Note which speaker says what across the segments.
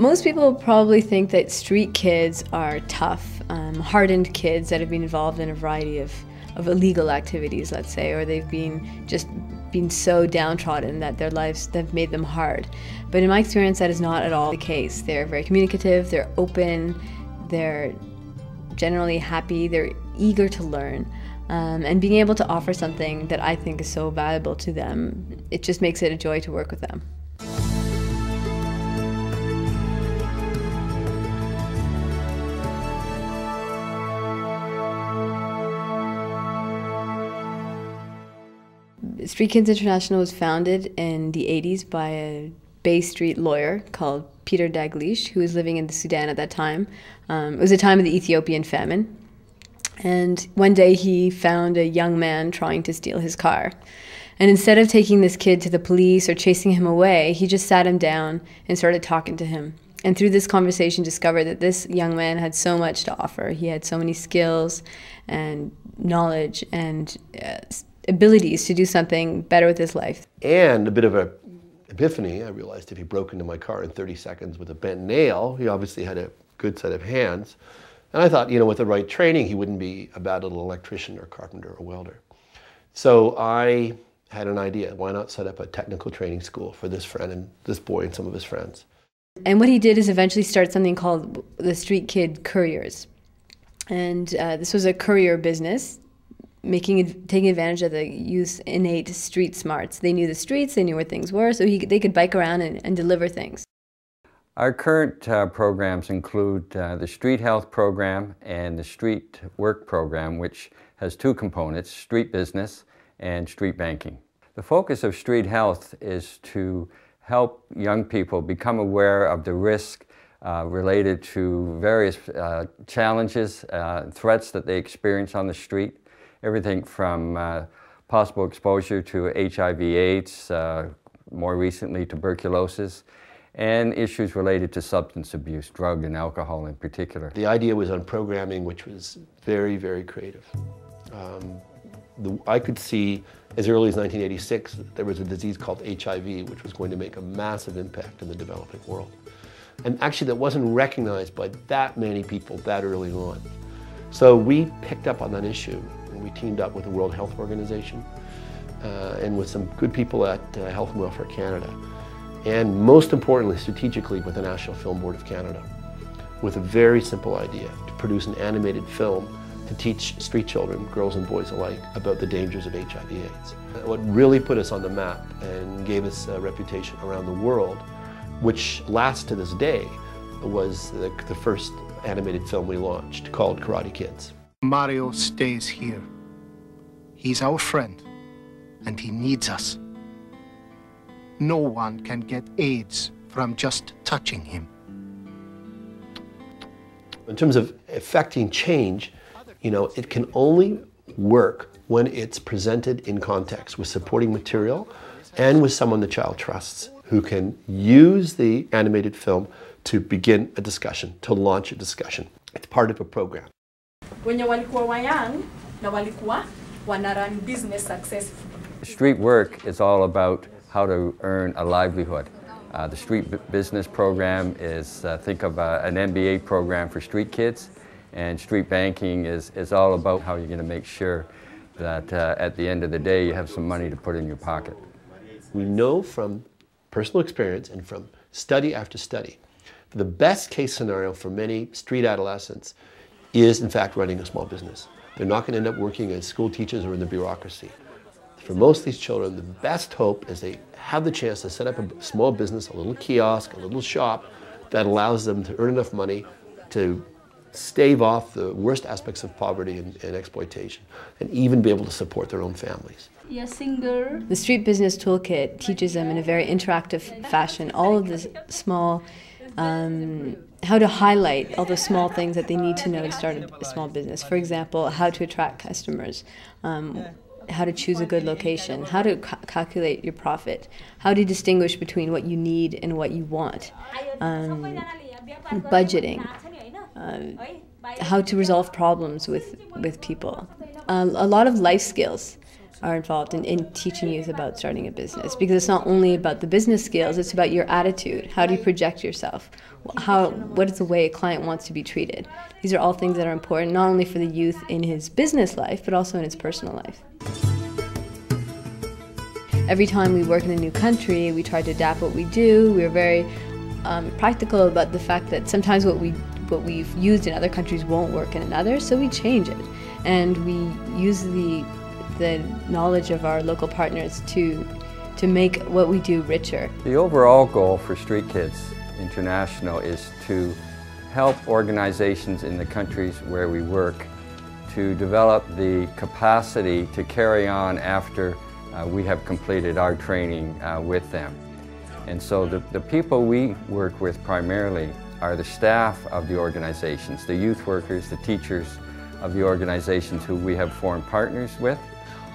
Speaker 1: Most people probably think that street kids are tough, hardened kids that have been involved in a variety of illegal activities, let's say, or they've been so downtrodden that their lives have made them hard. But in my experience, that is not at all the case. They're very communicative, they're open, they're generally happy, they're eager to learn. And being able to offer something that I think is so valuable to them, it just makes it a joy to work with them. Street Kids International was founded in the 80s by a Bay Street lawyer called Peter Dalglish, who was living in the Sudan at that time. It was a time of the Ethiopian famine. And one day he found a young man trying to steal his car. And instead of taking this kid to the police or chasing him away, he just sat him down and started talking to him. And through this conversation discovered that this young man had so much to offer. He had so many skills and knowledge and abilities to do something better with his life.
Speaker 2: And a bit of an epiphany, I realized if he broke into my car in 30 seconds with a bent nail, he obviously had a good set of hands. And I thought, with the right training, he wouldn't be a bad little electrician or carpenter or welder. So I had an idea. Why not set up a technical training school for this friend and this boy and some of his friends?
Speaker 1: And what he did is eventually start something called the Street Kid Couriers. And this was a courier business, taking advantage of the youth's innate street smarts. They knew the streets, they knew where things were, so they could bike around and deliver things.
Speaker 3: Our current programs include the Street Health program and the Street Work program, which has two components, street business and street banking. The focus of Street Health is to help young people become aware of the risk related to various challenges, threats that they experience on the street. Everything from possible exposure to HIV/AIDS, more recently tuberculosis, and issues related to substance abuse, drug and alcohol in particular.
Speaker 2: The idea was on programming, which was very, very creative. I could see as early as 1986 that there was a disease called HIV, which was going to make a massive impact in the developing world. And actually that wasn't recognized by that many people that early on. So we picked up on that issue. We teamed up with the World Health Organization and with some good people at Health and Welfare Canada, and most importantly, strategically, with the National Film Board of Canada, with a very simple idea, to produce an animated film to teach street children, girls and boys alike, about the dangers of HIV/AIDS. What really put us on the map and gave us a reputation around the world, which lasts to this day, was the first animated film we launched called Karate Kids.
Speaker 4: Mario stays here. He's our friend, and he needs us. No one can get AIDS from just touching him.
Speaker 2: In terms of affecting change, it can only work when it's presented in context with supporting material and with someone the child trusts, who can use the animated film to begin a discussion, to launch a discussion. It's part of a program.
Speaker 5: When walikuwa wayang, na walikuwa wanaran business successful.
Speaker 3: Street Work is all about how to earn a livelihood. The Street Business program is, think of an MBA program for street kids, and street banking is all about how you're going to make sure that at the end of the day you have some money to put in your pocket.
Speaker 2: We know from personal experience and from study after study that the best case scenario for many street adolescents is in fact running a small business. They're not going to end up working as school teachers or in the bureaucracy. For most of these children, the best hope is they have the chance to set up a small business, a little kiosk, a little shop that allows them to earn enough money to stave off the worst aspects of poverty and exploitation, and even be able to support their own families.
Speaker 1: The Street Business Toolkit teaches them in a very interactive fashion all of the small how to highlight all the small things that they need to know to start a small business. For example, how to attract customers, how to choose a good location, how to calculate your profit, how to distinguish between what you need and what you want, budgeting, how to resolve problems with people, a lot of life skills. are involved in teaching youth about starting a business, because it's not only about the business skills, it's about your attitude. How do you project yourself? What is the way a client wants to be treated? These are all things that are important, not only for the youth in his business life, but also in his personal life. Every time we work in a new country, we try to adapt what we do. We're very practical about the fact that sometimes what we've used in other countries won't work in another, so we change it. And we use the knowledge of our local partners to make what we do richer.
Speaker 3: The overall goal for Street Kids International is to help organizations in the countries where we work to develop the capacity to carry on after we have completed our training with them. And so the people we work with primarily are the staff of the organizations, the youth workers, the teachers of the organizations who we have formed partners with.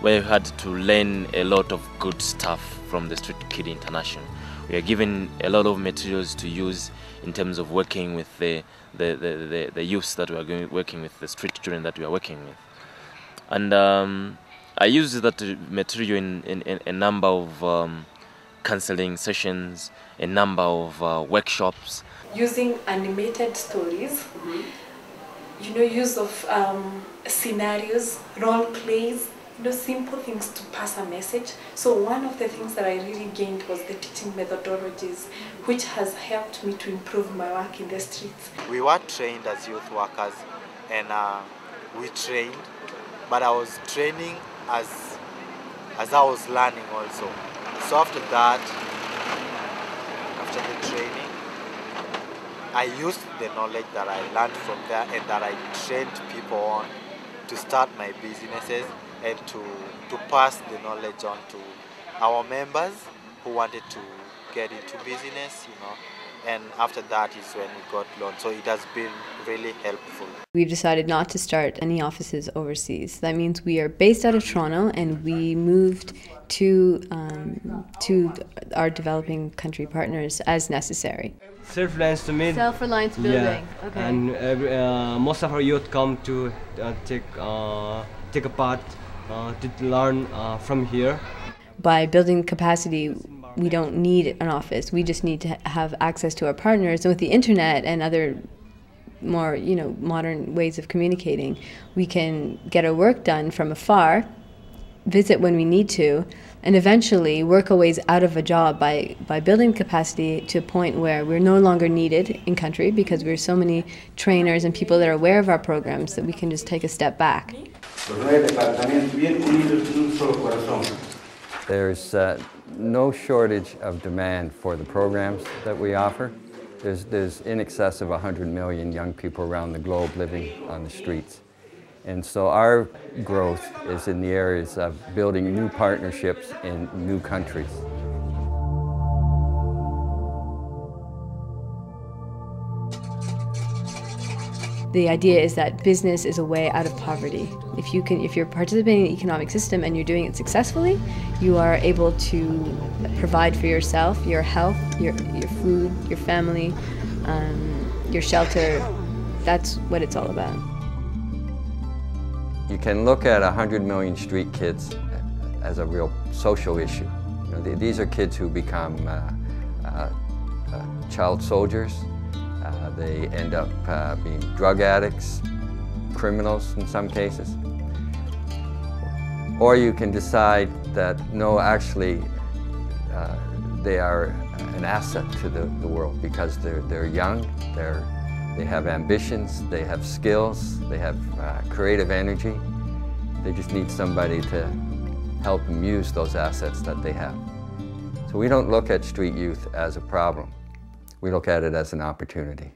Speaker 6: We've had to learn a lot of good stuff from the Street Kid International. We are given a lot of materials to use in terms of working with the youths that we are working with, the street children that we are working with. And I use that material in a number of counseling sessions, a number of workshops.
Speaker 5: Using animated stories, use of scenarios, role plays, simple things to pass a message. So one of the things that I really gained was the teaching methodologies, which has helped me to improve my work in the streets.
Speaker 7: We were trained as youth workers, and we trained, but I was training as I was learning also. So after that, after the training, I used the knowledge that I learned from there and that I trained people on to start my businesses and to pass the knowledge on to our members who wanted to get into business, and after that is when we got loans. So it has been really helpful.
Speaker 1: We've decided not to start any offices overseas. That means we are based out of Toronto, and we moved to our developing country partners as necessary.
Speaker 8: Self-reliance to me.
Speaker 1: Self-reliance building.
Speaker 8: Yeah.
Speaker 1: Okay.
Speaker 8: And most of our youth come to take a part to learn from here.
Speaker 1: By building capacity, we don't need an office. We just need to have access to our partners. And with the internet and other more, modern ways of communicating, we can get our work done from afar, visit when we need to, and eventually work our ways out of a job by building capacity to a point where we're no longer needed in country, because we're so many trainers and people that are aware of our programs that we can just take a step back.
Speaker 3: There's no shortage of demand for the programs that we offer. There's in excess of 100 million young people around the globe living on the streets. And so our growth is in the areas of building new partnerships in new countries.
Speaker 1: The idea is that business is a way out of poverty. If you're participating in the economic system and you're doing it successfully, you are able to provide for yourself, your health, your food, your family, your shelter. That's what it's all about.
Speaker 3: You can look at 100 million street kids as a real social issue. These are kids who become child soldiers. They end up being drug addicts, criminals in some cases. Or you can decide that, no, actually, they are an asset to the world because they're young, they have ambitions, they have skills, they have creative energy. They just need somebody to help them use those assets that they have. So we don't look at street youth as a problem. We look at it as an opportunity.